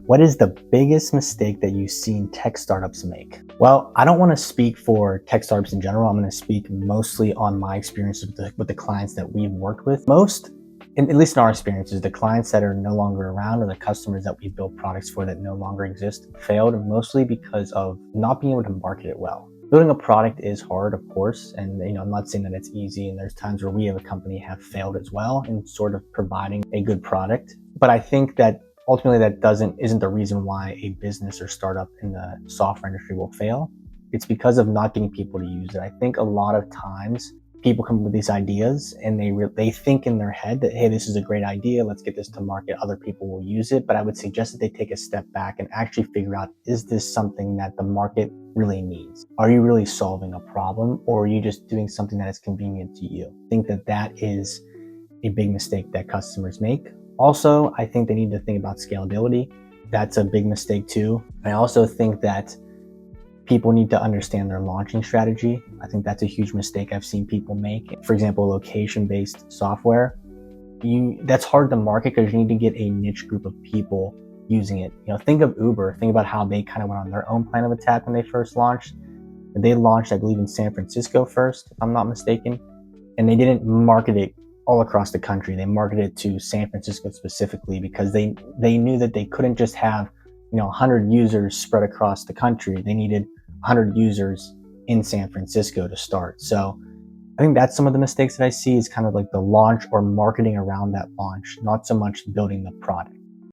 What is the biggest mistake that you've seen tech startups make? Well, I don't want to speak for tech startups in general. I'm going to speak mostly on my experience with the clients that we've worked with. At least in our experiences, the clients that are no longer around or the customers that we built products for that no longer exist failed mostly because of not being able to market it well. Building a product is hard, of course, and I'm not saying that it's easy, and there's times where we as a company have failed as well in sort of providing a good product. But I think that ultimately that isn't the reason why a business or startup in the software industry will fail. It's because of not getting people to use it. I think a lot of times people come up with these ideas and they think in their head that, hey, this is a great idea, let's get this to market, other people will use it. But I would suggest that they take a step back and actually figure out, is this something that the market really needs? Are you really solving a problem, or are you just doing something that is convenient to you? I think that is a big mistake that customers make. Also, I think they need to think about scalability. That's a big mistake too. I also think that people need to understand their launching strategy. I think that's a huge mistake I've seen people make. For example, location-based software, that's hard to market because you need to get a niche group of people using it. Think of Uber. Think about how they kind of went on their own plan of attack when they first launched. They launched, I believe, in San Francisco first, if I'm not mistaken, and they didn't market it all across the country. They marketed it to San Francisco specifically because they knew that they couldn't just have 100 users spread across the country. They needed 100 users in San Francisco to start. So I think that's some of the mistakes that I see, is kind of like the launch or marketing around that launch, not so much building the product.